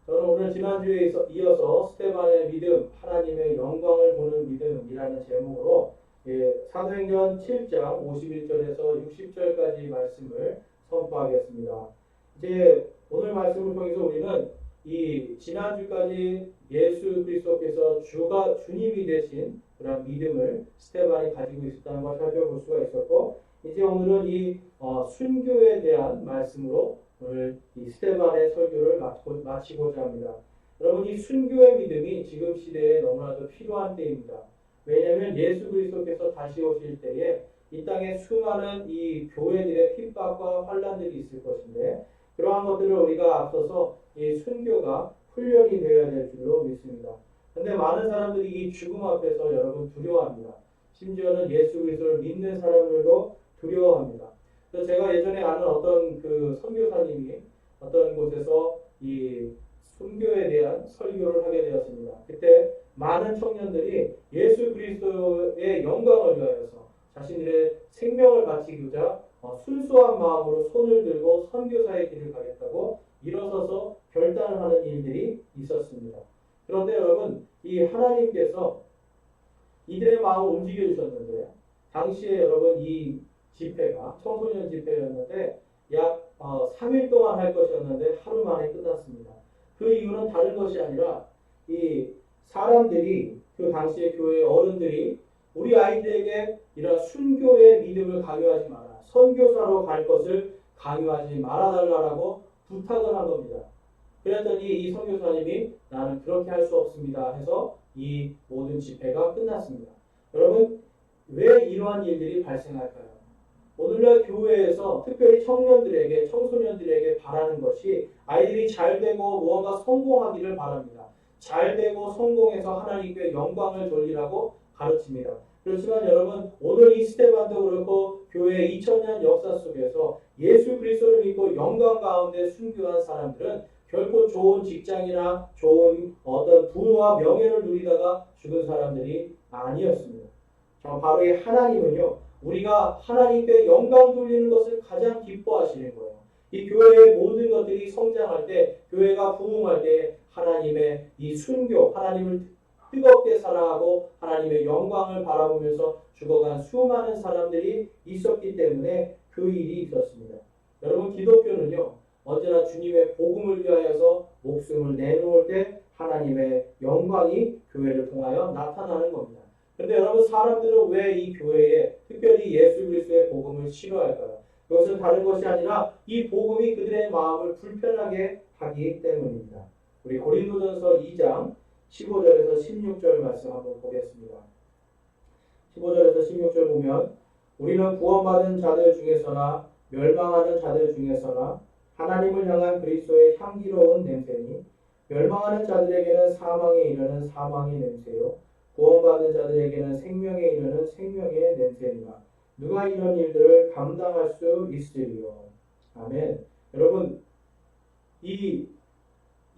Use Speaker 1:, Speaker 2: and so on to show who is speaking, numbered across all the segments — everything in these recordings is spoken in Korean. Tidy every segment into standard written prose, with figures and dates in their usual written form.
Speaker 1: 저는 오늘 지난주에 이어서 스테반의 믿음, 하나님의 영광을 보는 믿음이라는 제목으로 사도행전 7장 51절에서 60절까지 말씀을 선포하겠습니다. 이제 오늘 말씀을 통해서 우리는 이 지난주까지 예수 그리스도께서 주님이 되신 그런 믿음을 스테반이 가지고 있었다는 걸 살펴볼 수가 있었고, 이제 오늘은 이 순교에 대한 말씀으로 오늘 이 스테반의 설교를 마치고자 합니다. 여러분, 이 순교의 믿음이 지금 시대에 너무나도 필요한 때입니다. 왜냐하면 예수 그리스도께서 다시 오실 때에 이 땅에 수많은 이 교회들의 핍박과 환란들이 있을 것인데, 그러한 것들을 우리가 앞서서 이 순교가 훈련이 되어야 될 줄로 믿습니다. 그런데 많은 사람들이 이 죽음 앞에서 여러분 두려워합니다. 심지어는 예수 그리스도를 믿는 사람들도 두려워합니다. 그래서 제가 예전에 아는 어떤 그 선교사님이 어떤 곳에서 이 순교에 대한 설교를 하게 되었습니다. 그때 많은 청년들이 예수 그리스도의 영광을 위하여서 자신들의 생명을 바치고자 순수한 마음으로 손을 들고 선교사의 길을 가겠다고 일어서서 결단을 하는 일들이 있었습니다. 그런데 여러분, 이 하나님께서 이들의 마음을 움직여 주셨는데, 당시에 여러분 이 집회가 청소년 집회였는데 약 3일 동안 할 것이었는데 하루 만에 끝났습니다. 그 이유는 다른 것이 아니라 이 사람들이, 그 당시의 교회 어른들이 우리 아이들에게 이런 순교의 믿음을 강요하지 마라, 선교사로 갈 것을 강요하지 말아달라고 부탁을 한 겁니다. 그랬더니 이 선교사님이 나는 그렇게 할 수 없습니다 해서 이 모든 집회가 끝났습니다. 여러분, 왜 이러한 일들이 발생할까요? 오늘날 교회에서 특별히 청년들에게, 청소년들에게 바라는 것이 아이들이 잘 되고 무언가 성공하기를 바랍니다. 잘 되고 성공해서 하나님께 영광을 돌리라고 가르칩니다. 그렇지만 여러분, 오늘 이 스테반도 그렇고 교회의 2000년 역사 속에서 예수 그리스도를 믿고 영광 가운데 순교한 사람들은 결코 좋은 직장이나 좋은 어떤 부와 명예를 누리다가 죽은 사람들이 아니었습니다. 바로 이 하나님은요, 우리가 하나님께 영광 돌리는 것을 가장 기뻐하시는 거예요. 이 교회의 모든 것들이 성장할 때, 교회가 부흥할 때 하나님의 이 순교, 하나님을 뜨겁게 사랑하고 하나님의 영광을 바라보면서 죽어간 수많은 사람들이 있었기 때문에 그 일이 있었습니다. 여러분, 기독교는요, 언제나 주님의 복음을 위하여서 목숨을 내놓을 때 하나님의 영광이 교회를 통하여 나타나는 겁니다. 그런데 여러분, 사람들은 왜 이 교회에 특별히 예수 그리스도의 복음을 싫어할까요? 그것은 다른 것이 아니라 이 복음이 그들의 마음을 불편하게 하기 때문입니다. 우리 고린도전서 2장 15절에서 16절 말씀 한번 보겠습니다. 15절에서 16절 보면, 우리는 구원받은 자들 중에서나 멸망하는 자들 중에서나 하나님을 향한 그리스도의 향기로운 냄새니, 멸망하는 자들에게는 사망에 이르는 사망의 냄새요, 구원받은 자들에게는 생명에 이르는 생명의 냄새니라. 누가 이런 일들을 감당할 수 있으리요. 아멘. 여러분, 이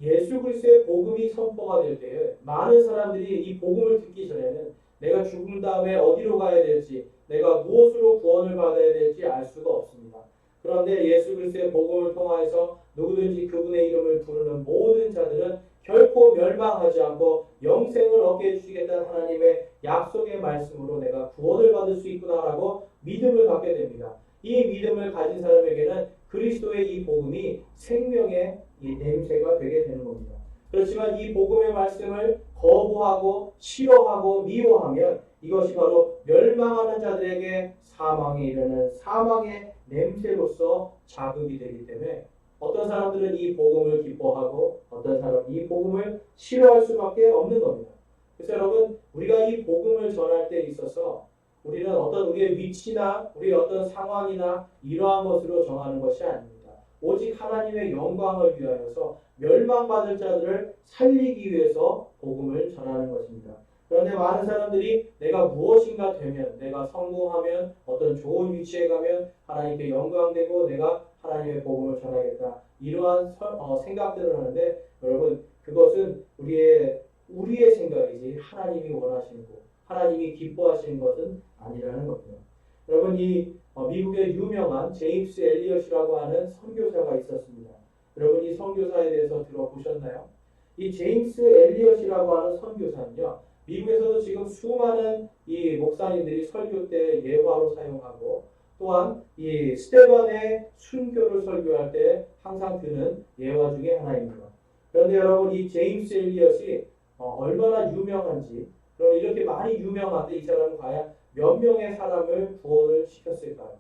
Speaker 1: 예수 그리스도의 복음이 선포가 될 때에 많은 사람들이 이 복음을 듣기 전에는 내가 죽은 다음에 어디로 가야 될지, 내가 무엇으로 구원을 받아야 될지 알 수가 없습니다. 그런데 예수 그리스도의 복음을 통하여서 누구든지 그분의 이름을 부르는 모든 자들은 결코 멸망하지 않고 영생을 얻게 해주시겠다는 하나님의 약속의 말씀으로 내가 구원을 받을 수 있구나라고 믿음을 갖게 됩니다. 이 믿음을 가진 사람에게는 그리스도의 이 복음이 생명의 이 냄새가 되게 되는 겁니다. 그렇지만 이 복음의 말씀을 거부하고 싫어하고 미워하면 이것이 바로 멸망하는 자들에게 사망에 이르는 사망의 냄새로서 자극이 되기 때문에 어떤 사람들은 이 복음을 기뻐하고 어떤 사람은 이 복음을 싫어할 수밖에 없는 겁니다. 그래서 여러분, 우리가 이 복음을 전할 때 있어서 우리는 어떤 우리의 위치나 우리의 어떤 상황이나 이러한 것으로 정하는 것이 아닙니다. 오직 하나님의 영광을 위하여서 멸망받을 자들을 살리기 위해서 복음을 전하는 것입니다. 그런데 많은 사람들이 내가 무엇인가 되면, 내가 성공하면, 어떤 좋은 위치에 가면 하나님께 영광되고 내가 하나님의 복음을 전하겠다, 이러한 생각들을 하는데, 여러분, 그것은 우리의 생각이지 하나님이 원하시는 것, 하나님이 기뻐하시는 것은 아니라는 겁니다. 여러분, 이 미국의 유명한 제임스 엘리엇이라고 하는 선교사가 있었습니다. 여러분, 이 선교사에 대해서 들어보셨나요? 이 제임스 엘리엇이라고 하는 선교사는요, 미국에서도 지금 수많은 이 목사님들이 설교 때 예화로 사용하고, 또한 이 스테반의 순교를 설교할 때 항상 드는 예화 중에 하나입니다. 그런데 여러분, 이 제임스 엘리엇이 얼마나 유명한지, 그럼 이렇게 많이 유명한데 이 사람은 과연 몇 명의 사람을 구원을 시켰을까요?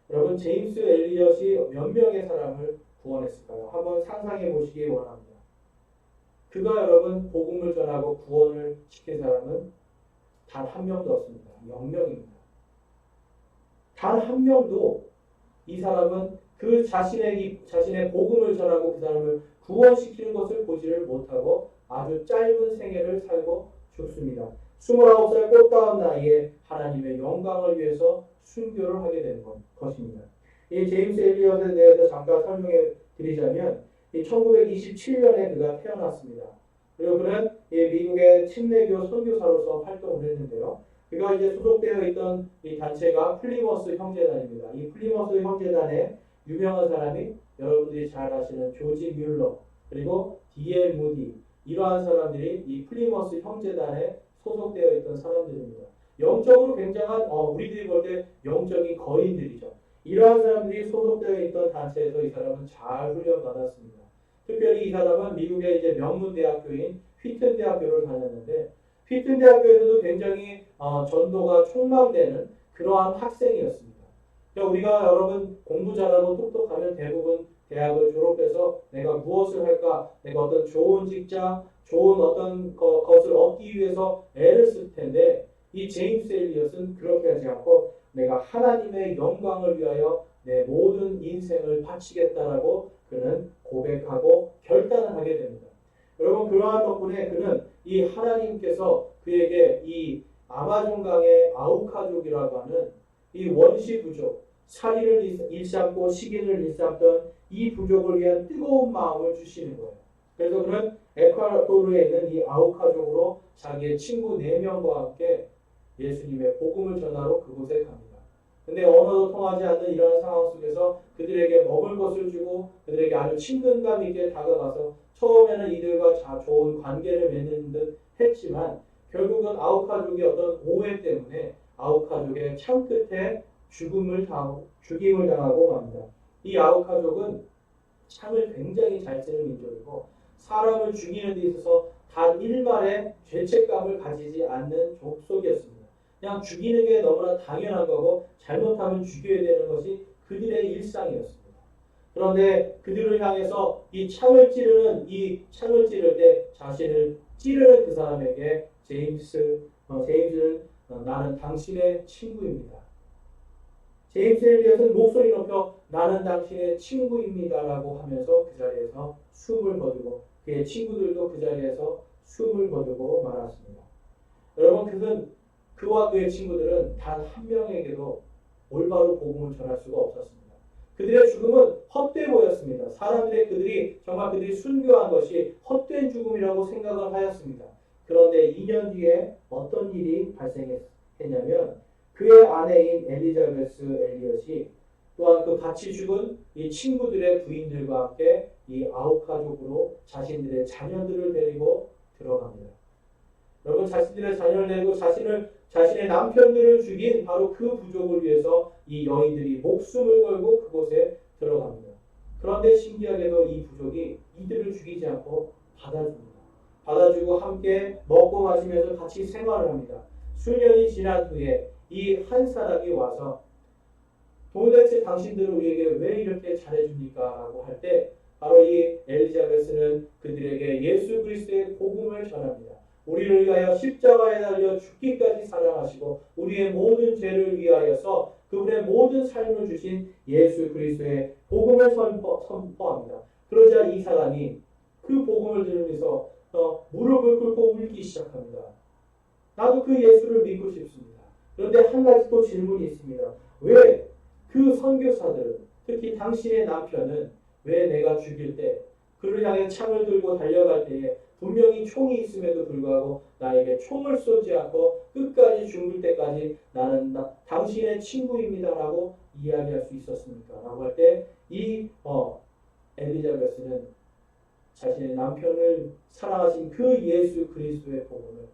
Speaker 1: 여러분, 제임스 엘리엇이 몇 명의 사람을 구원했을까요? 한번 상상해 보시기 원합니다. 그가 여러분 복음을 전하고 구원을 시킨 사람은 단 한 명도 없습니다. 0명입니다. 단 한 명도 이 사람은 그 자신의 복음을 전하고 그 사람을 구원시키는 것을 보지를 못하고 아주 짧은 생애를 살고 죽습니다. 29살 꽃다운 나이에 하나님의 영광을 위해서 순교를 하게 되는 것입니다. 이 제임스 엘리엇에 대해서 잠깐 설명해 드리자면 1927년에 그가 태어났습니다. 그리고 그는 미국의 침례교 선교사로서 활동을 했는데요. 그가 이제 소속되어 있던 이 단체가 플리머스 형제단입니다. 이 플리머스 형제단에 유명한 사람이 여러분들이 잘 아시는 조지 뮬러, 그리고 D.L. 무디, 이러한 사람들이 이 플리머스 형제단에 소속되어 있던 사람들입니다. 영적으로 굉장한 우리들이 볼 때 영적인 거인들이죠. 이러한 사람들이 소속되어 있던 단체에서 이 사람은 잘 훈련받았습니다. 특별히 이 사람은 미국의 이제 명문 대학교인 휘튼 대학교를 다녔는데, 휘튼 대학교에서도 굉장히 전도가 촉망되는 그러한 학생이었습니다. 그러니까 우리가 여러분 공부 잘하고 똑똑하면 대부분 대학을 졸업해서 내가 무엇을 할까, 내가 어떤 좋은 직장, 좋은 어떤 것을 얻기 위해서 애를 쓸 텐데, 이 제임스 엘리엇은 그렇게 하지 않고 내가 하나님의 영광을 위하여 내 모든 인생을 바치겠다라고 그는 고백하고 결단을 하게 됩니다. 여러분, 그러한 덕분에 그는 이 하나님께서 그에게 이 아마존강의 아우카족이라고 하는 이 원시 부족, 살인을 일삼고 식인을 일삼던 이 부족을 위한 뜨거운 마음을 주시는 거예요. 그래서 그는 에콰도르에 있는 이 아우카족으로 자기의 친구 4명과 함께 예수님의 복음을 전하러 그곳에 갑니다. 근데 언어도 통하지 않는 이러한 상황 속에서 그들에게 먹을 것을 주고 그들에게 아주 친근감 있게 다가가서 처음에는 이들과 좋은 관계를 맺는 듯 했지만, 결국은 아우카족의 어떤 오해 때문에 아우카족의 창 끝에 죽임을 당하고 맙니다. 이 아우카족은 창을 굉장히 잘 쓰는 민족이고, 사람을 죽이는 데 있어서 단 일말의 죄책감을 가지지 않는 족속이었습니다. 그냥 죽이는 게 너무나 당연한 거고 잘못하면 죽여야 되는 것이 그들의 일상이었습니다. 그런데 그들을 향해서 이 창을 찌를 때 자신을 찌르는 그 사람에게 제임스는 나는 당신의 친구입니다. 제임스 엘리엇은 목소리 높여 나는 당신의 친구입니다라고 하면서 그 자리에서 숨을 거두고 그의 친구들도 그 자리에서 숨을 거두고 말았습니다. 여러분, 그와 그의 친구들은 단 한 명에게도 올바로 복음을 전할 수가 없었습니다. 그들의 죽음은 헛돼 보였습니다. 그들이 순교한 것이 헛된 죽음이라고 생각을 하였습니다. 그런데 2년 뒤에 어떤 일이 발생했냐면, 그의 아내인 엘리자베스 엘리엇이 또한 그 같이 죽은 이 친구들의 부인들과 함께 이 아우카족으로 자신들의 자녀들을 데리고 들어갑니다. 여러분, 자신들의 자녀를 데리고 자신의 남편들을 죽인 바로 그 부족을 위해서 이 여인들이 목숨을 걸고 그곳에 들어갑니다. 그런데 신기하게도 이 부족이 이들을 죽이지 않고 받아줍니다. 받아주고 함께 먹고 마시면서 같이 생활을 합니다. 수년이 지난 후에 이 한 사람이 와서 도대체 당신들은 우리에게 왜 이렇게 잘해줍니까? 라고 할 때 바로 이 엘리자베스는 그들에게 예수 그리스도의 복음을 전합니다. 우리를 위하여 십자가에 달려 죽기까지 사랑하시고 우리의 모든 죄를 위하여서 그분의 모든 삶을 주신 예수 그리스도의 복음을 선포합니다. 그러자 이 사람이 그 복음을 들으면서 무릎을 꿇고 울기 시작합니다. 나도 그 예수를 믿고 싶습니다. 그런데 한 가지 또 질문이 있습니다. 왜 그 선교사들은, 특히 당신의 남편은 왜 내가 죽일 때 그를 향해 창을 들고 달려갈 때에 분명히 총이 있음에도 불구하고 나에게 총을 쏘지 않고 끝까지 죽을 때까지 나는 당신의 친구입니다라고 이야기할 수 있었습니까? 라고 할 때 이 엘리자베스는 자신의 남편을 사랑하신 그 예수 그리스도의 복음을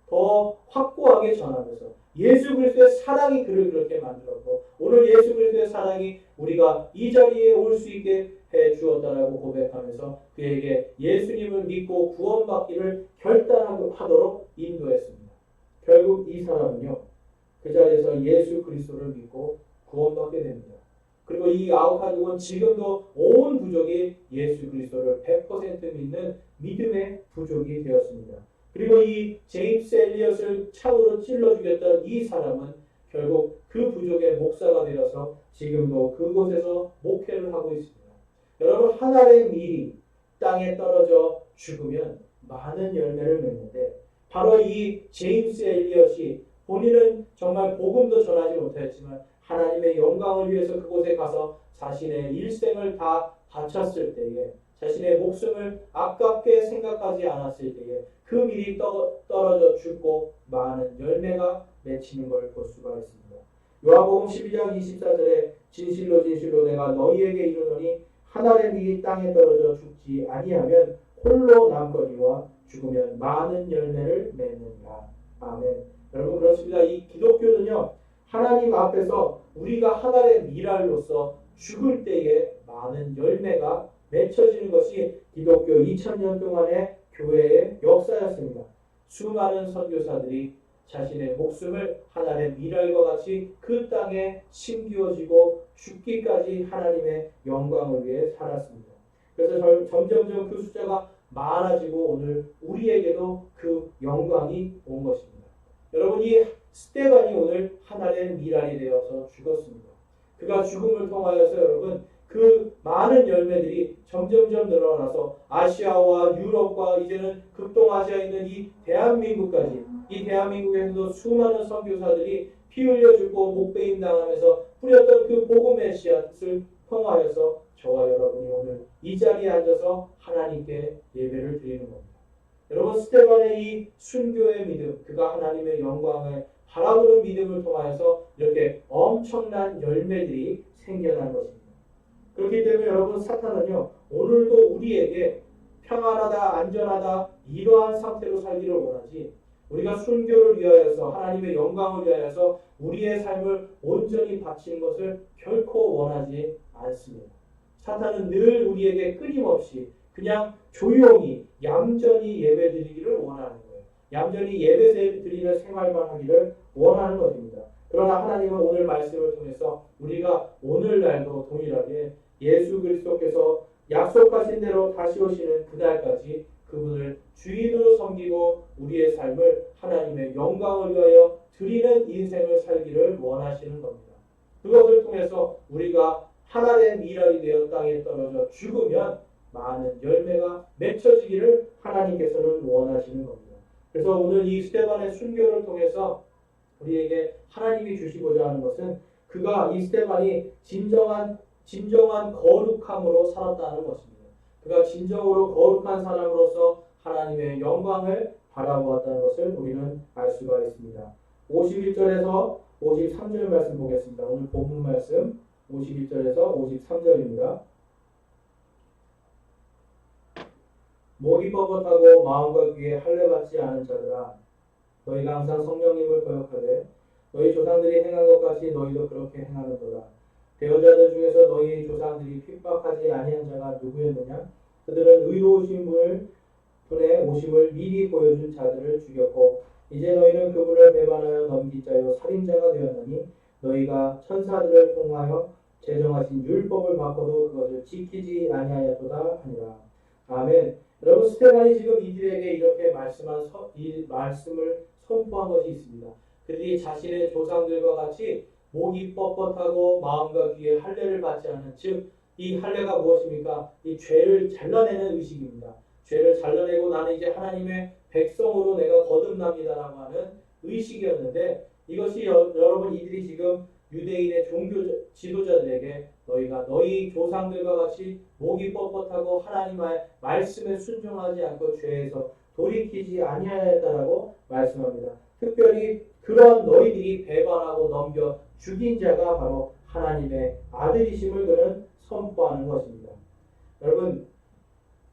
Speaker 1: 더 확고하게 전하면서 예수 그리스도의 사랑이 그를 그렇게 만들었고 오늘 예수 그리스도의 사랑이 우리가 이 자리에 올 수 있게 해 주었다라고 고백하면서 그에게 예수님을 믿고 구원받기를 결단하도록 인도했습니다. 결국 이 사람은요, 그 자리에서 예수 그리스도를 믿고 구원받게 됩니다. 그리고 이 아우카족은 지금도 온 부족이 예수 그리스도를 100% 믿는 믿음의 부족이 되었습니다. 그리고 이 제임스 엘리엇을 창으로 찔러 죽였던 이 사람은 결국 그 부족의 목사가 되어서 지금도 그곳에서 목회를 하고 있습니다. 여러분, 한 알의 밀이 땅에 떨어져 죽으면 많은 열매를 맺는데 바로 이 제임스 엘리엇이 본인은 정말 복음도 전하지 못했지만 하나님의 영광을 위해서 그곳에 가서 자신의 일생을 다 바쳤을 때에 자신의 목숨을 아깝게 생각하지 않았을 때에 그 밀이 떨어져 죽고 많은 열매가 맺히는 걸 볼 수가 있습니다. 요한복음 12장 24절에 진실로 진실로 내가 너희에게 이르노니 한 알의 밀이 땅에 떨어져 죽지 아니하면 홀로 남거니와 죽으면 많은 열매를 맺느니라. 아멘. 여러분, 그렇습니다. 이 기독교는요, 하나님 앞에서 우리가 하나의 밀알로서 죽을 때에 많은 열매가 맺혀지는 것이 기독교 2000년 동안의 교회의 역사였습니다. 수많은 선교사들이 자신의 목숨을 하나의 밀알과 같이 그 땅에 심기어지고 죽기까지 하나님의 영광을 위해 살았습니다. 그래서 점점점 그 숫자가 많아지고 오늘 우리에게도 그 영광이 온 것입니다. 여러분, 이 스데반이 오늘 하나의 밀알이 되어서 죽었습니다. 그가 죽음을 통하여서 여러분 그 많은 열매들이 점점점 늘어나서 아시아와 유럽과 이제는 극동아시아에 있는 이 대한민국까지, 이 대한민국에서도 수많은 선교사들이 피 흘려 죽고 목베임 당하면서 뿌렸던 그 복음의 씨앗을 통하여서 저와 여러분이 오늘 이 자리에 앉아서 하나님께 예배를 드리는 겁니다. 여러분, 스데반의 이 순교의 믿음, 그가 하나님의 영광을 바라보는 믿음을 통하여서 이렇게 엄청난 열매들이 생겨난 것입니다. 그렇기 때문에 여러분, 사탄은요, 오늘도 우리에게 평안하다, 안전하다, 이러한 상태로 살기를 원하지, 우리가 순교를 위하여서 하나님의 영광을 위하여서 우리의 삶을 온전히 바치는 것을 결코 원하지 않습니다. 사탄은 늘 우리에게 끊임없이 그냥 조용히 얌전히 예배드리기를 원하는 거예요. 얌전히 예배드리는 생활만 하기를 원하는 것입니다. 그러나 하나님은 오늘 말씀을 통해서 우리가 오늘날도 동일하게 예수 그리스도께서 약속하신 대로 다시 오시는 그날까지 그분을 주인으로 섬기고 우리의 삶을 하나님의 영광을 위하여 드리는 인생을 살기를 원하시는 겁니다. 그것을 통해서 우리가 하나의 밀알이 되어 땅에 떨어져 죽으면 많은 열매가 맺혀지기를 하나님께서는 원하시는 겁니다. 그래서 오늘 이 스데반의 순교를 통해서 우리에게 하나님이 주시고자 하는 것은 그가 이 스데반이 진정한 거룩함으로 살았다는 것입니다. 그가 진정으로 거룩한 사람으로서 하나님의 영광을 바라보았다는 것을 우리는 알 수가 있습니다. 51절에서 53절 말씀 보겠습니다. 오늘 본문 말씀 51절에서 53절입니다. 목이 뻣뻣하고 마음과 귀에 할례받지 않은 자들아, 너희가 항상 성령님을 거역하되 너희 조상들이 행한 것 같이 너희도 그렇게 행하는도다. 대언자들 중에서 너희 조상들이 핍박하지 아니한 자가 누구였느냐? 그들은 의로우신 분의 오심을 미리 보여준 자들을 죽였고 이제 너희는 그분을 배반하여 넘긴 자요 살인자가 되었느니 너희가 천사들을 통하여 제정하신 율법을 바꿔도 그것을 지키지 아니하였도다 하니라. 아멘. 여러분, 스데반이 지금 이들에게 이렇게 이 말씀을 선포한 것이 있습니다. 그들이 자신의 조상들과 같이 목이 뻣뻣하고 마음과 귀에 할례를 받지 않은, 즉 이 할례가 무엇입니까? 이 죄를 잘라내는 의식입니다. 죄를 잘라내고 나는 이제 하나님의 백성으로 내가 거듭납니다라고 하는 의식이었는데 이것이 여러분 이들이 지금 유대인의 종교 지도자들에게 너희가 너희 조상들과 같이 목이 뻣뻣하고 하나님의 말씀에 순종하지 않고 죄에서 돌이키지 아니하였다라고 말씀합니다. 특별히 그런 너희들이 배반하고 넘겨 죽인 자가 바로 하나님의 아들이심을 그는 선포하는 것입니다. 여러분,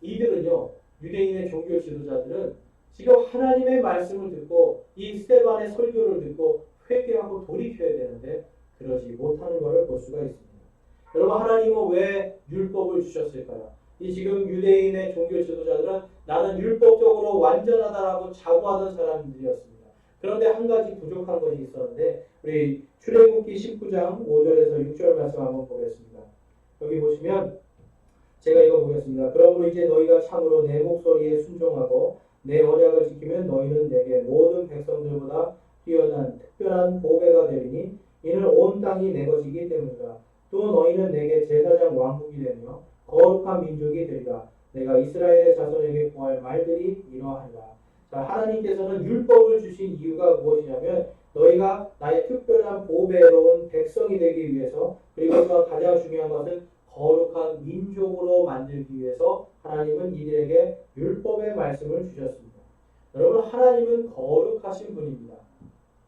Speaker 1: 이들은요, 유대인의 종교 지도자들은 지금 하나님의 말씀을 듣고 이 스데반의 설교를 듣고 회개하고 돌이켜야 되는데 그러지 못하는 것을 볼 수가 있습니다. 여러분, 하나님은 왜 율법을 주셨을까요? 이 지금 유대인의 종교 지도자들은 나는 율법적으로 완전하다라고 자부하던 사람들이었습니다. 그런데 한 가지 부족한 것이 있었는데 우리 출애굽기 19장 5절에서 6절 말씀 한번 보겠습니다. 여기 보시면 제가 읽어보겠습니다. 그러므로 이제 너희가 참으로 내 목소리에 순종하고 내 언약을 지키면 너희는 내게 모든 백성들보다 뛰어난 특별한 보배가 되리니 이는 온 땅이 내 것이기 때문이다. 또 너희는 내게 제사장 왕국이 되며 거룩한 민족이 되리라. 내가 이스라엘의 자손에게 구할 말들이 이러하리라. 자, 하나님께서는 율법을 주신 이유가 무엇이냐면 너희가 나의 특별한 보배로운 백성이 되기 위해서, 그리고 또 가장 중요한 것은 거룩한 민족으로 만들기 위해서 하나님은 이들에게 율법의 말씀을 주셨습니다. 여러분, 하나님은 거룩하신 분입니다.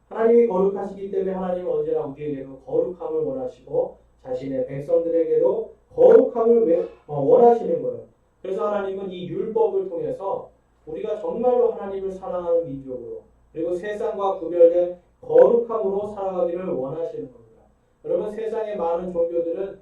Speaker 1: 하나님이 거룩하시기 때문에 하나님은 언제나 우리에게도 거룩함을 원하시고 자신의 백성들에게도 거룩함을 원하시는 거예요. 그래서 하나님은 이 율법을 통해서 우리가 정말로 하나님을 사랑하는 민족으로, 그리고 세상과 구별된 거룩함으로 살아가기를 원하시는 겁니다. 여러분, 세상의 많은 종교들은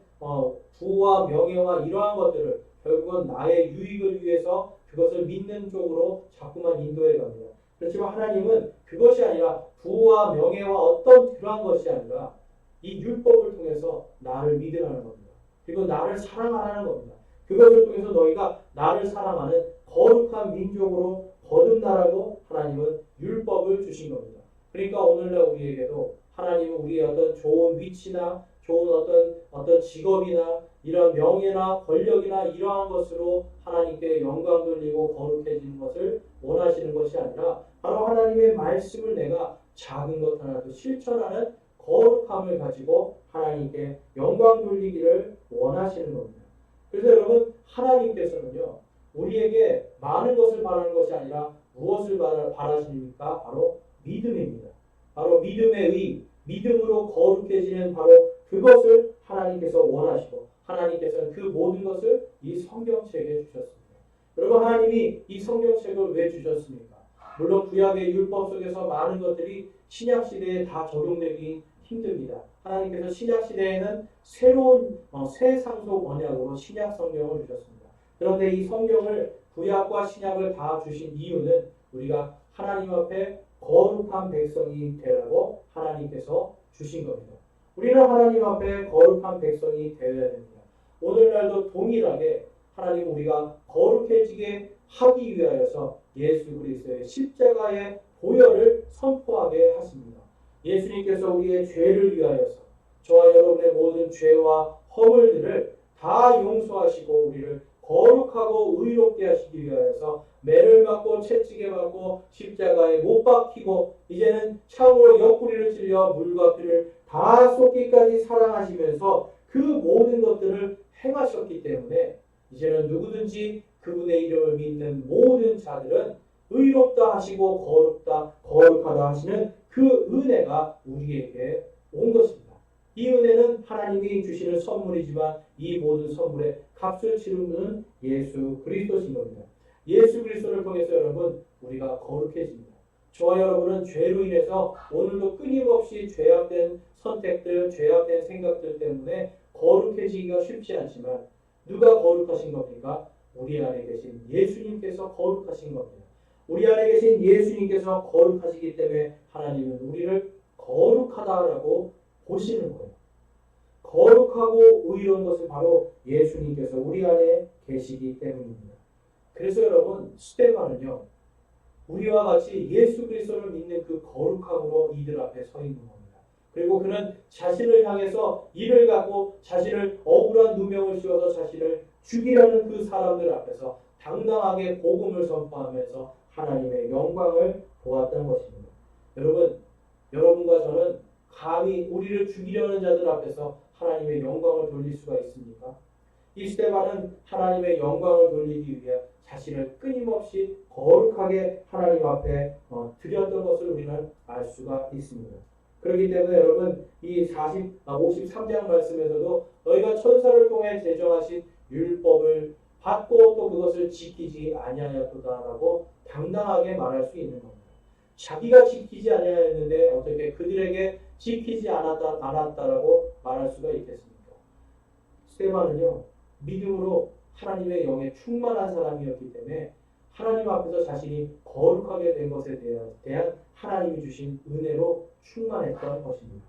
Speaker 1: 부와 명예와 이러한 것들을 결국은 나의 유익을 위해서 그것을 믿는 쪽으로 자꾸만 인도해 갑니다. 그렇지만 하나님은 그것이 아니라 부와 명예와 어떤 그러한 것이 아니라 이 율법을 통해서 나를 믿으라는 겁니다. 그리고 나를 사랑하라는 겁니다. 그것을 통해서 너희가 나를 사랑하는 거룩한 민족으로 거듭나라고 하나님은 율법을 주신 겁니다. 그러니까 오늘날 우리에게도 하나님은 우리의 어떤 좋은 위치나 좋은 어떤 직업이나 이런 명예나 권력이나 이러한 것으로 하나님께 영광 돌리고 거룩해지는 것을 원하시는 것이 아니라 바로 하나님의 말씀을 내가 작은 것 하나도 실천하는 거룩함을 가지고 하나님께 영광 돌리기를 원하시는 겁니다. 그래서 여러분, 하나님께서는요, 우리에게 많은 것을 바라는 것이 아니라 무엇을 바라십니까? 바로 믿음입니다. 바로 믿음의 의, 믿음으로 거룩해지는 바로 그것을 하나님께서 원하시고 하나님께서는 그 모든 것을 이 성경책에 주셨습니다. 여러분, 하나님이 이 성경책을 왜 주셨습니까? 물론 구약의 율법 속에서 많은 것들이 신약시대에 다 적용되기 힘듭니다. 하나님께서 신약시대에는 새로운 새 상속 언약으로 신약 성경을 주셨습니다. 그런데 이 성경을 구약과 신약을 다 주신 이유는 우리가 하나님 앞에 거룩한 백성이 되라고 하나님께서 주신 겁니다. 우리는 하나님 앞에 거룩한 백성이 되어야 됩니다. 오늘날도 동일하게 하나님 우리가 거룩해지게 하기 위하여서 예수 그리스도의 십자가의 보혈을 선포하게 하십니다. 예수님께서 우리의 죄를 위하여서 저와 여러분의 모든 죄와 허물들을 다 용서하시고 우리를 거룩하고 의롭게 하시기 위하여서 매를 맞고 채찍에 맞고 십자가에 못 박히고 이제는 창으로 옆구리를 찔려 물과 피를 다 쏟기까지 사랑하시면서 그 모든 것들을 행하셨기 때문에 이제는 누구든지 그분의 이름을 믿는 모든 자들은 의롭다 하시고 거룩하다 하시는 그 은혜가 우리에게 온 것입니다. 이 은혜는 하나님이 주시는 선물이지만 이 모든 선물의 값을 치른 분은 예수 그리스도신 겁니다. 예수 그리스도를 통해서 여러분 우리가 거룩해집니다. 저와 여러분은 죄로 인해서 오늘도 끊임없이 죄악된 선택들, 죄악된 생각들 때문에 거룩해지기가 쉽지 않지만 누가 거룩하신 겁니까? 우리 안에 계신 예수님께서 거룩하신 겁니다. 우리 안에 계신 예수님께서 거룩하시기 때문에 하나님은 우리를 거룩하다라고 보시는 거예요. 거룩하고 의로운 것은 바로 예수님께서 우리 안에 계시기 때문입니다. 그래서 여러분, 스데반은요, 우리와 같이 예수 그리스도를 믿는 그 거룩함으로 이들 앞에 서 있는 겁니다. 그리고 그는 자신을 향해서 이를 갖고 자신을 억울한 누명을 씌워서 자신을 죽이려는 그 사람들 앞에서 당당하게 복음을 선포하면서 하나님의 영광을 보았던 것입니다. 여러분과 저는 감히 우리를 죽이려는 자들 앞에서 하나님의 영광을 돌릴 수가 있습니까? 이 스데반은 하나님의 영광을 돌리기 위해 자신을 끊임없이 거룩하게 하나님 앞에 드렸던 것을 우리는 알 수가 있습니다. 그렇기 때문에 여러분, 이 53장 말씀에서도 너희가 천사를 통해 제정하신 율법을 받고 또 나도 그것을 지키지 아니하였도다라고 당당하게 말할 수 있는 겁니다. 자기가 지키지 아니하였는데 어떻게 그들에게 지키지 않았다라고 말할 수가 있겠습니까? 스데반은요, 믿음으로 하나님의 영에 충만한 사람이었기 때문에 하나님 앞에서 자신이 거룩하게 된 것에 대한 하나님이 주신 은혜로 충만했던 것입니다.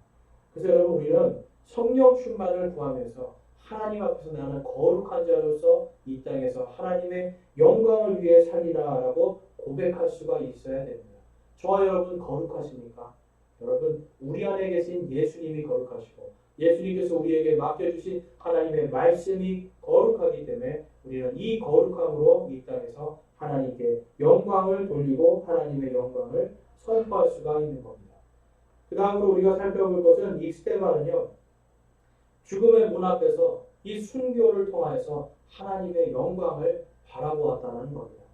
Speaker 1: 그래서 여러분, 우리는 성령 충만을 구하면서 하나님 앞에서 나는 거룩한 자로서 이 땅에서 하나님의 영광을 위해 살리라라고 고백할 수가 있어야 됩니다. 저와 여러분 거룩하십니까? 여러분, 우리 안에 계신 예수님이 거룩하시고 예수님께서 우리에게 맡겨주신 하나님의 말씀이 거룩하기 때문에 우리는 이 거룩함으로 이 땅에서 하나님께 영광을 돌리고 하나님의 영광을 선포할 수가 있는 겁니다. 그 다음으로 우리가 살펴볼 것은 이 스데반은요, 죽음의 문 앞에서 이 순교를 통하여서 하나님의 영광을 바라보았다는 겁니다.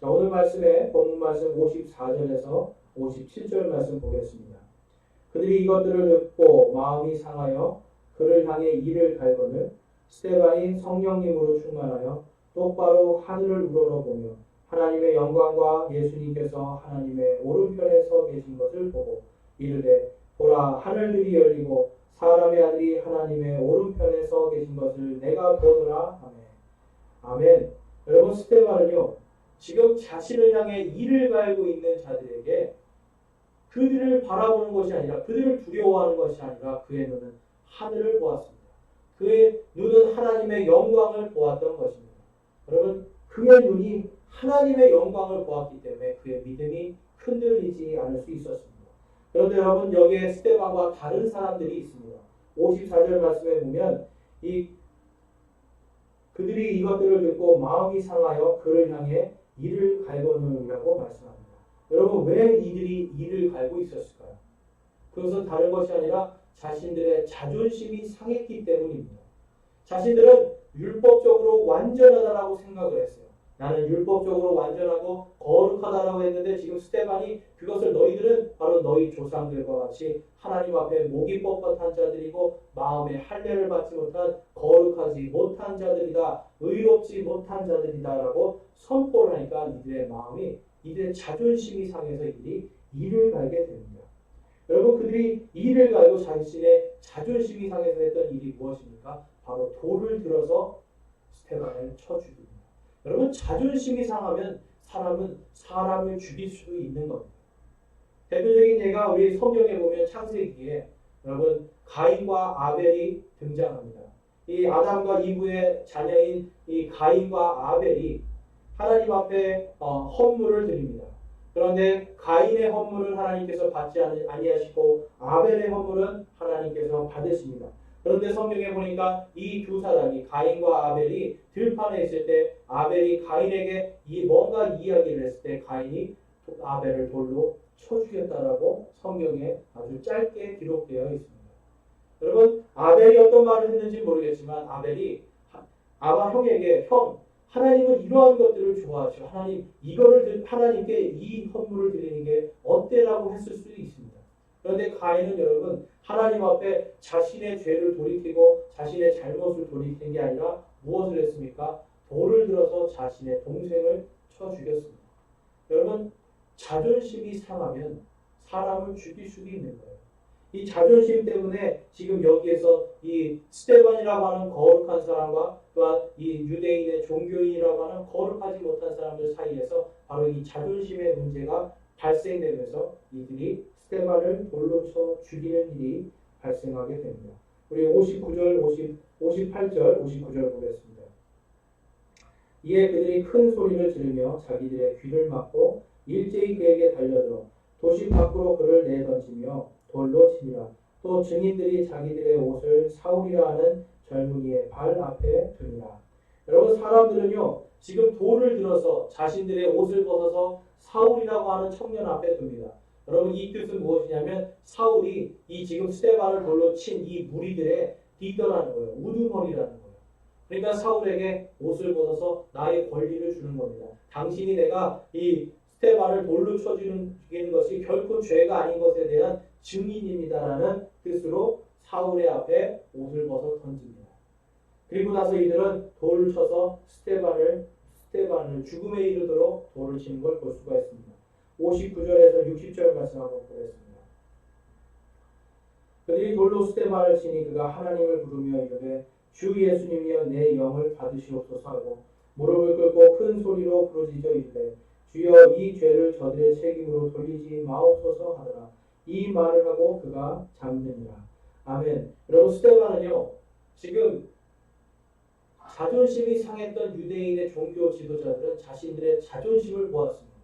Speaker 1: 자, 오늘 말씀에 본문 말씀 54절에서 57절 말씀 보겠습니다. 그들이 이것들을 듣고 마음이 상하여 그를 향해 이를 갈거늘 스데반이 성령님으로 충만하여 똑바로 하늘을 우러러보며 하나님의 영광과 예수님께서 하나님의 오른편에 서 계신 것을 보고 이르되 보라, 하늘들이 열리고 사람의 아들이 하나님의 오른편에 서 계신 것을 내가 보노라. 아멘. 아멘. 여러분, 스데반은요, 지금 자신을 향해 이를 갈고 있는 자들에게 그들을 바라보는 것이 아니라, 그들을 두려워하는 것이 아니라 그의 눈은 하늘을 보았습니다. 그의 눈은 하나님의 영광을 보았던 것입니다. 여러분, 그의 눈이 하나님의 영광을 보았기 때문에 그의 믿음이 흔들리지 않을 수 있었습니다. 그런데 여러분, 여기에 스데반과 다른 사람들이 있습니다. 54절 말씀에 보면 그들이 이것들을 듣고 마음이 상하여 그를 향해 이를 갈거느라고 말씀합니다. 여러분, 왜 이들이 이를 갈고 있었을까요? 그것은 다른 것이 아니라 자신들의 자존심이 상했기 때문입니다. 자신들은 율법적으로 완전하다라고 생각을 했어요. 나는 율법적으로 완전하고 거룩하다라고 했는데 지금 스데반이 그것을 너희들은 바로 너희 조상들과 같이 하나님 앞에 목이 뻣뻣한 자들이고 마음에 할례를 받지 못한 거룩하지 못한 자들이다, 의롭지 못한 자들이다라고 선포를 하니까 이들의 마음이, 이들의 자존심이 상해서 이들이 이를 갈게 됩니다. 여러분, 그들이 이를 갈고 자신의 자존심이 상해서 했던 일이 무엇입니까? 바로 돌을 들어서 스데반을 쳐 죽입니다. 여러분, 자존심이 상하면 사람은 사람을 죽일 수 있는 겁니다. 대표적인 예가 우리 성경에 보면 창세기에 여러분 가인과 아벨이 등장합니다. 이 아담과 이브의 자녀인 이 가인과 아벨이 하나님 앞에 헌물을 드립니다. 그런데 가인의 헌물은 하나님께서 받지 아니하시고 아벨의 헌물은 하나님께서 받으십니다. 그런데 성경에 보니까 이 두 사람이, 가인과 아벨이 들판에 있을 때 아벨이 가인에게 뭔가 이야기를 했을 때 가인이 아벨을 돌로 쳐 죽였다라고 성경에 아주 짧게 기록되어 있습니다. 여러분, 아벨이 어떤 말을 했는지 모르겠지만 아벨이 아바 형에게, 형, 하나님은 이러한 것들을 좋아하시고 하나님 이거를 하나님께 이 헌물을 드리는 게 어때라고 했을 수도 있습니다. 그런데 가인은 여러분 하나님 앞에 자신의 죄를 돌이키고 자신의 잘못을 돌이킨 게 아니라 무엇을 했습니까? 돌을 들어서 자신의 동생을 쳐 죽였습니다. 여러분, 자존심이 상하면 사람을 죽일 수도 있는 거예요. 이 자존심 때문에 지금 여기에서 이 스데반이라고 하는 거룩한 사람과 또한 이 유대인의 종교인이라고 하는 거룩하지 못한 사람들 사이에서 바로 이 자존심의 문제가 발생되면서 이들이 스데반을 돌로 쳐 죽이는 일이 발생하게 됩니다. 우리 58절, 59절 보겠습니다. 이에 그들이 큰 소리를 지르며 자기들의 귀를 막고 일제히 그에게 달려들어 도시 밖으로 그를 내던지며 돌로 치니라. 또 증인들이 자기들의 옷을 사울이라 하는 젊은이의 발 앞에 두니라. 여러분, 사람들은요 지금 돌을 들어서 자신들의 옷을 벗어서 사울이라고 하는 청년 앞에 둡니다. 여러분, 이 뜻은 무엇이냐면 사울이 이 지금 스데반을 돌로 친 이 무리들의 리더라는 거예요. 우두머리라는 거예요. 그러니까 사울에게 옷을 벗어서 나의 권리를 주는 겁니다. 당신이 내가 이 스데반을 돌로 쳐 죽이는 것이 결코 죄가 아닌 것에 대한 증인입니다라는 뜻으로 사울의 앞에 옷을 벗어 던집니다. 그리고 나서 이들은 돌을 쳐서 스데반을 스테반을 죽음에 이르도록 돌을 치는 걸 볼 수가 있습니다. 59절에서 60절 말씀 한번 보겠습니다. 그들이 돌로 스테반을 치니 그가 하나님을 부르며 이르되 주 예수님이여 내 영을 받으시옵소서 하고 무릎을 꿇고 큰 소리로 부르짖어 이르되 주여 이 죄를 저들의 책임으로 돌리지 마옵소서 하더라. 이 말을 하고 그가 잠드니라. 아멘. 여러분, 스테반은요 지금 자존심이 상했던 유대인의 종교 지도자들은 자신들의 자존심을 보았습니다.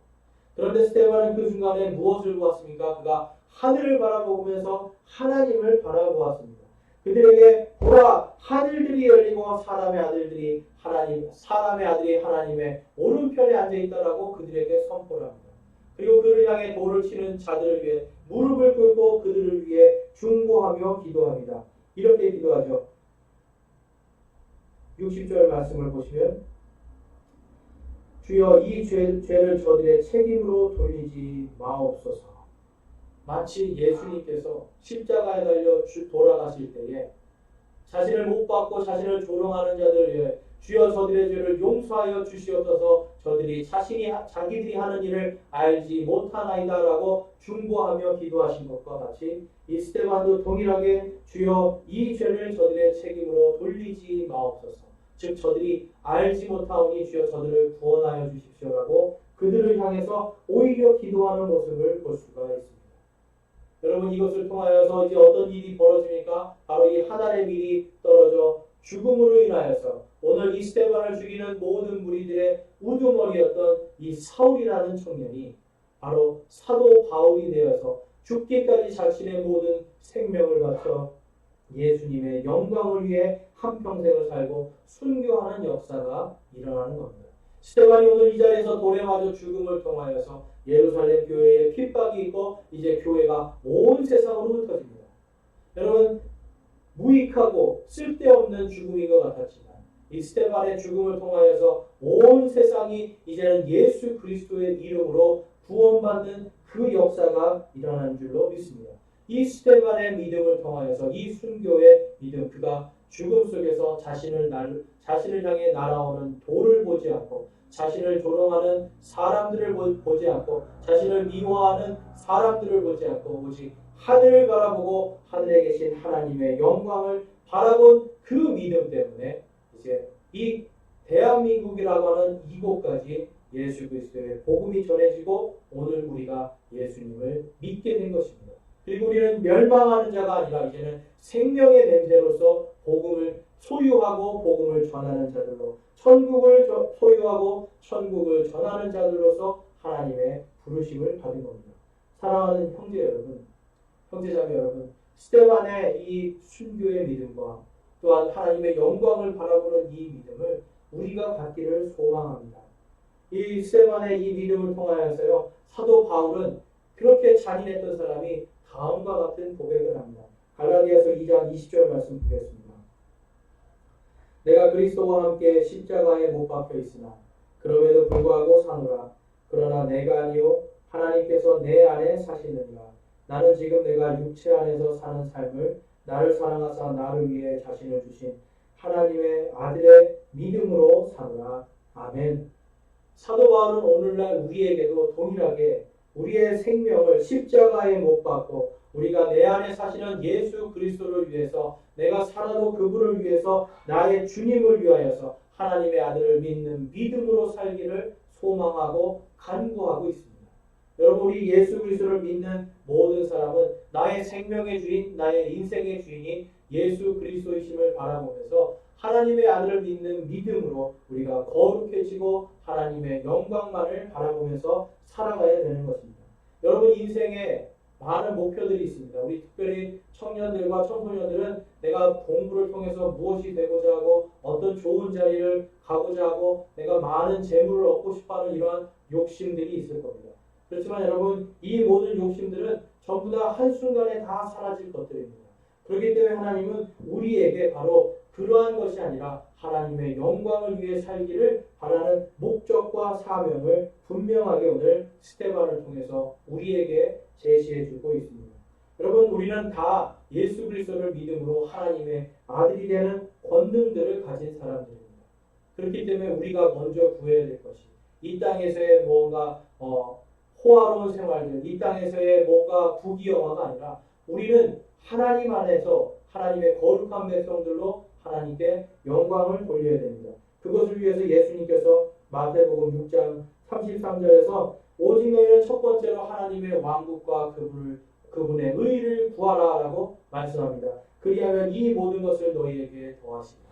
Speaker 1: 그런데 스테반은 그 순간에 무엇을 보았습니까? 그가 하늘을 바라보면서 하나님을 바라보았습니다. 그들에게 보라, 하늘들이 열리고 사람의 아들이 하나님의 오른편에 앉아 있다라고 그들에게 선포를 합니다. 그리고 그를 향해 돌을 치는 자들을 위해 무릎을 꿇고 그들을 위해 중보하며 기도합니다. 이렇게 기도하죠. 60절 말씀을 보시면 주여 이 죄를 저들의 책임으로 돌리지 마옵소서. 마치 예수님께서 십자가에 달려 돌아가실 때에 자신을 못 받고 자신을 조롱하는 자들을 위해 주여 저들의 죄를 용서하여 주시옵소서 저들이 자기들이 하는 일을 알지 못하나이다라고 중보하며 기도하신 것과 같이 이 스테반도 동일하게 주여 이 죄를 저들의 책임으로 돌리지 마옵소서. 즉 저들이 알지 못하오니 주여 저들을 구원하여 주십시오라고 그들을 향해서 오히려 기도하는 모습을 볼 수가 있습니다. 여러분, 이것을 통하여서 이제 어떤 일이 벌어집니까? 바로 이 하나님의 밀이 떨어져 죽음으로 인하여서 오늘 이 스테반을 죽이는 모든 무리들의 우두머리였던 이 사울이라는 청년이 바로 사도 바울이 되어서 죽기까지 자신의 모든 생명을 바쳐 예수님의 영광을 위해 한평생을 살고 순교하는 역사가 일어나는 겁니다. 스테반이 오늘 이 자리에서 돌에 맞아 죽음을 통하여서 예루살렘 교회에 핍박이 있고 이제 교회가 온 세상으로 흩어집니다. 여러분, 무익하고 쓸데없는 죽음인 것 같았지만 이 스테반의 죽음을 통하여서 온 세상이 이제는 예수 그리스도의 이름으로 구원받는 그 역사가 일어나는 줄로 믿습니다. 이 스테반의 믿음을 통하여서 이 순교의 믿음, 그가 죽음 속에서 자신을 향해 날아오는 돌을 보지 않고 자신을 조롱하는 사람들을 보지 않고 자신을 미워하는 사람들을 보지 않고 오직 하늘을 바라보고 하늘에 계신 하나님의 영광을 바라본 그 믿음 때문에 이제 이 대한민국이라고 하는 이곳까지 예수 그리스도의 복음이 전해지고 오늘 우리가 예수님을 믿게 된 것입니다. 그리고 우리는 멸망하는 자가 아니라 이제는 생명의 냄새로서 복음을 소유하고 복음을 전하는 자들로 천국을 소유하고 천국을 전하는 자들로서 하나님의 부르심을 받은 겁니다. 사랑하는 형제 여러분, 형제자매 여러분, 스테반의 이 순교의 믿음과 또한 하나님의 영광을 바라보는 이 믿음을 우리가 갖기를 소망합니다. 이 스테반의 이 믿음을 통하여서요, 사도 바울은 그렇게 잔인했던 사람이 다음과 같은 고백을 합니다. 갈라디아서 2장 20절 말씀 보겠습니다. 내가 그리스도와 함께 십자가에 못 박혀 있으나 그럼에도 불구하고 사노라. 그러나 내가 아니요 하나님께서 내 안에 사시느니라. 나는 지금 내가 육체 안에서 사는 삶을 나를 사랑하사 나를 위해 자신을 주신 하나님의 아들의 믿음으로 사노라. 아멘. 사도 바울은 오늘날 우리에게도 동일하게 우리의 생명을 십자가에 못 박고 우리가 내 안에 사시는 예수 그리스도를 위해서 내가 살아도 그분을 위해서 나의 주님을 위하여서 하나님의 아들을 믿는 믿음으로 살기를 소망하고 간구하고 있습니다. 여러분, 우리 예수 그리스도를 믿는 모든 사람은 나의 생명의 주인, 나의 인생의 주인이 예수 그리스도이심을 바라보면서 하나님의 아들을 믿는 믿음으로 우리가 거룩해지고 하나님의 영광만을 바라보면서 살아가야 되는 것입니다. 여러분, 인생에 많은 목표들이 있습니다. 우리 특별히 청년들과 청소년들은 내가 공부를 통해서 무엇이 되고자 하고 어떤 좋은 자리를 가고자 하고 내가 많은 재물을 얻고 싶어하는 이러한 욕심들이 있을 겁니다. 그렇지만 여러분, 이 모든 욕심들은 전부 다 한순간에 다 사라질 것들입니다. 그렇기 때문에 하나님은 우리에게 바로 그러한 것이 아니라 하나님의 영광을 위해 살기를 바라는 목적과 사명을 분명하게 오늘 스테반을 통해서 우리에게 제시해 주고 있습니다. 여러분, 우리는 다 예수 그리스도를 믿음으로 하나님의 아들이 되는 권능들을 가진 사람들입니다. 그렇기 때문에 우리가 먼저 구해야 될 것이 이 땅에서의 뭔가 호화로운 생활들, 이 땅에서의 뭔가 부귀영화가 아니라 우리는 하나님 안에서 하나님의 거룩한 백성들로 하나님께 영광을 돌려야 됩니다. 그것을 위해서 예수님께서 마태복음 6장 33절에서 오직 너희는 첫 번째로 하나님의 왕국과 그분의 의를 구하라라고 말씀합니다. 그리하면 이 모든 것을 너희에게 더하시리라.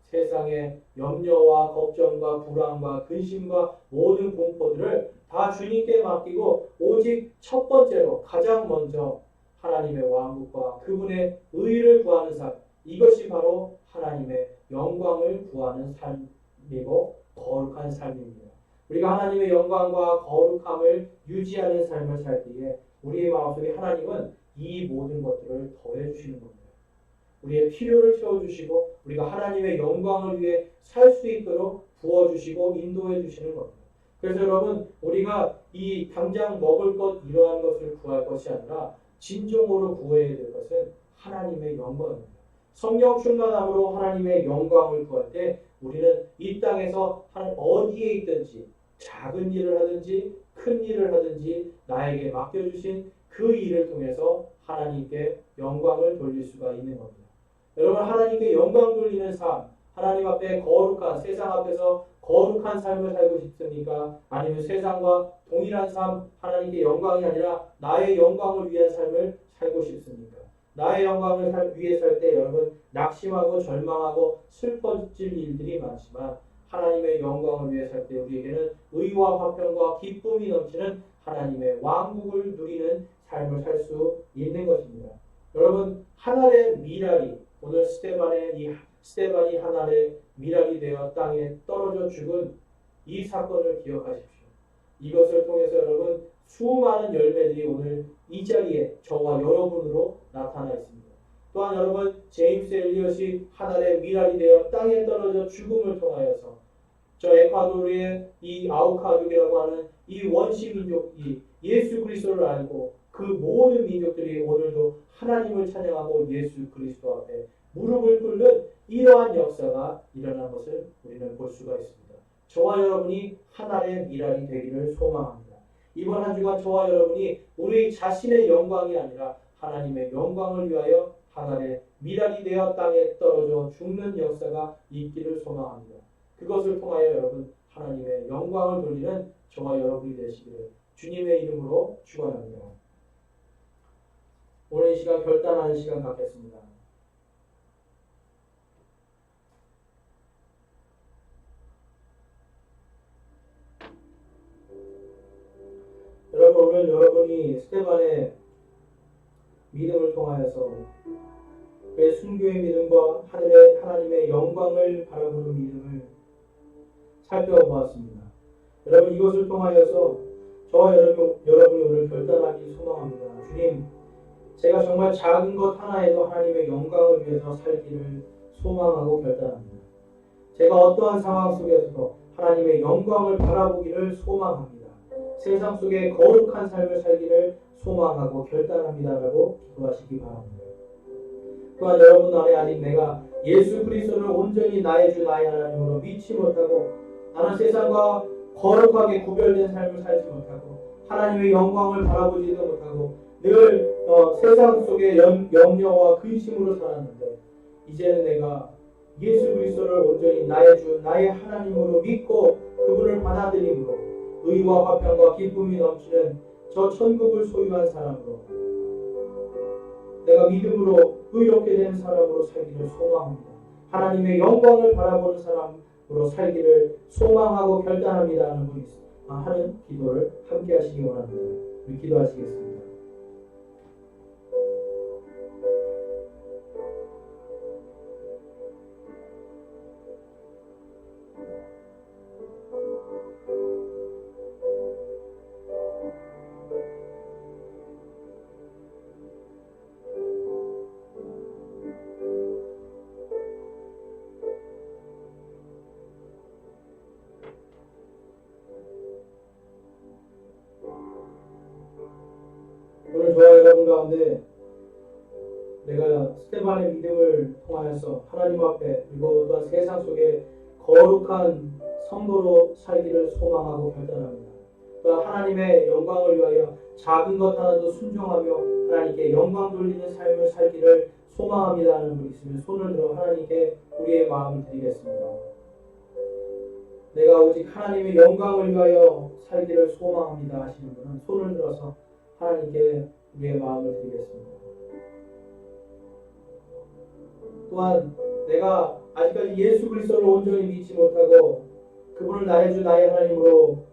Speaker 1: 세상의 염려와 걱정과 불안과 근심과 모든 공포들을 다 주님께 맡기고 오직 첫 번째로 가장 먼저 하나님의 왕국과 그분의 의를 구하는 삶, 이것이 바로 하나님의 영광을 구하는 삶이고 거룩한 삶입니다. 우리가 하나님의 영광과 거룩함을 유지하는 삶을 살 때에 우리의 마음속에 하나님은 이 모든 것들을 더해 주시는 겁니다. 우리의 필요를 채워주시고 우리가 하나님의 영광을 위해 살 수 있도록 부어주시고 인도해 주시는 겁니다. 그래서 여러분, 우리가 이 당장 먹을 것 이러한 것을 구할 것이 아니라 진정으로 구해야 될 것은 하나님의 영광입니다. 성령 충만함으로 하나님의 영광을 구할 때 우리는 이 땅에서 어디에 있든지 작은 일을 하든지 큰 일을 하든지 나에게 맡겨주신 그 일을 통해서 하나님께 영광을 돌릴 수가 있는 겁니다. 여러분, 하나님께 영광 돌리는 삶, 하나님 앞에 거룩한, 세상 앞에서 거룩한 삶을 살고 싶습니까? 아니면 세상과 동일한 삶, 하나님께 영광이 아니라 나의 영광을 위한 삶을 살고 싶습니까? 나의 영광을 위해 살 때 여러분 낙심하고 절망하고 슬퍼질 일들이 많지만 하나님의 영광을 위해 살 때 우리에게는 의와 화평과 기쁨이 넘치는 하나님의 왕국을 누리는 삶을 살 수 있는 것입니다. 여러분, 하늘의 미랄이 오늘 스데반이 하늘의 미랄이 되어 땅에 떨어져 죽은 이 사건을 기억하십시오. 이것을 통해서 여러분 수많은 열매들이 오늘 이 자리에 저와 여러분으로 나타나 있습니다. 또한 여러분, 제임스 엘리엇이 하늘의 미랄이 되어 땅에 떨어져 죽음을 통하여서 저 에콰도르의 이 아우카족이라고 하는 이 원시 민족이 예수 그리스도를 알고 그 모든 민족들이 오늘도 하나님을 찬양하고 예수 그리스도 앞에 무릎을 꿇는 이러한 역사가 일어난 것을 우리는 볼 수가 있습니다. 저와 여러분이 하나의 미랄이 되기를 소망합니다. 이번 한 주간 저와 여러분이 우리 자신의 영광이 아니라 하나님의 영광을 위하여 하나의 미랄이 되어 땅에 떨어져 죽는 역사가 있기를 소망합니다. 그것을 통하여 여러분 하나님의 영광을 돌리는 저와 여러분이 되시기를 주님의 이름으로 축원합니다. 오늘 이 시간 결단하는 시간 갖겠습니다. 여러분, 오늘 여러분이 스데반의 믿음을 통하여서 그의 순교의 믿음과 하나님의 영광을 바라보는 믿음을 살펴보았습니다. 여러분, 이것을 통하여서 저와 여러분이 오늘 결단하기 소망합니다. 주님, 제가 정말 작은 것 하나에도 하나님의 영광을 위해서 살기를 소망하고 결단합니다. 제가 어떠한 상황 속에서도 하나님의 영광을 바라보기를 소망합니다. 세상 속에 거룩한 삶을 살기를 소망하고 결단합니다라고 기도하시기 바랍니다. 또한 여러분 안에 아직 내가 예수 그리스도를 온전히 나의 주 나의 하나님으로 믿지 못하고 나는 세상과 거룩하게 구별된 삶을 살지 못하고 하나님의 영광을 바라보지도 못하고 늘 세상 속에 염려와 근심으로 살았는데 이제는 내가 예수 그리스도를 온전히 나의 주 나의 하나님으로 믿고 그분을 받아들임으로 의와 화평과 기쁨이 넘치는 저 천국을 소유한 사람으로 내가 믿음으로 의롭게 된 사람으로 살기를 소망합니다. 하나님의 영광을 바라보는 사람으로 살기를 소망하고 결단합니다 하는 기도를 함께 하시기 원합니다. 우리 기도하시겠습니다. 오늘 저와 여러분 가운데 내가 스데반의 믿음을 통하여서 하나님 앞에 그리고 또한 세상 속에 거룩한 성도로 살기를 소망하고 결단합니다. 또한 하나님의 영광을 위하여 작은 것 하나도 순종하며 하나님께 영광 돌리는 삶을 살기를 소망합니다 하는 분이 있으면 손을 들어 하나님께 우리의 마음을 드리겠습니다. 내가 오직 하나님의 영광을 위하여 살기를 소망합니다 하시는 분은 손을 들어서 하나님께 우리의 마음을 드리겠습니다. 또한 내가 아직까지 예수 그리스도를 온전히 믿지 못하고 그분을 나의 주 나의 하나님으로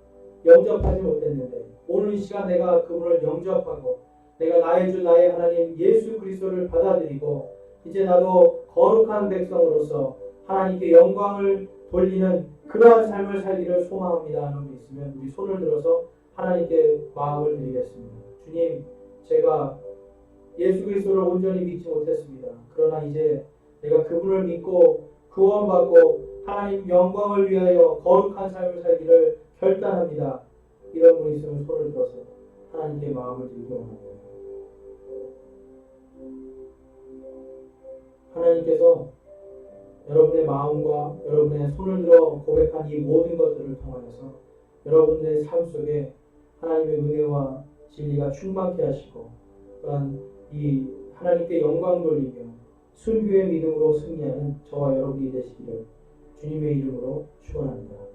Speaker 1: 영접하지 못했는데 오늘 이 시간 내가 그분을 영접하고 내가 나의 주 나의 하나님 예수 그리스도를 받아들이고 이제 나도 거룩한 백성으로서 하나님께 영광을 돌리는 그러한 삶을 살기를 소망합니다 하는 분 있으면 우리 손을 들어서 하나님께 마음을 드리겠습니다. 주님, 제가 예수 그리스도를 온전히 믿지 못했습니다. 그러나 이제 내가 그분을 믿고 구원받고 하나님 영광을 위하여 거룩한 삶을 살기를 결단합니다. 이런 분이 있으면 손을 들어서 하나님께 마음을 드리기 원합니다. 하나님께서 여러분의 마음과 여러분의 손을 들어 고백한 이 모든 것들을 통하여서 여러분의 삶 속에 하나님의 은혜와 진리가 충만케 하시고 또한 이 하나님께 영광 돌리며 순교의 믿음으로 승리하는 저와 여러분이 되시기를 주님의 이름으로 축원합니다.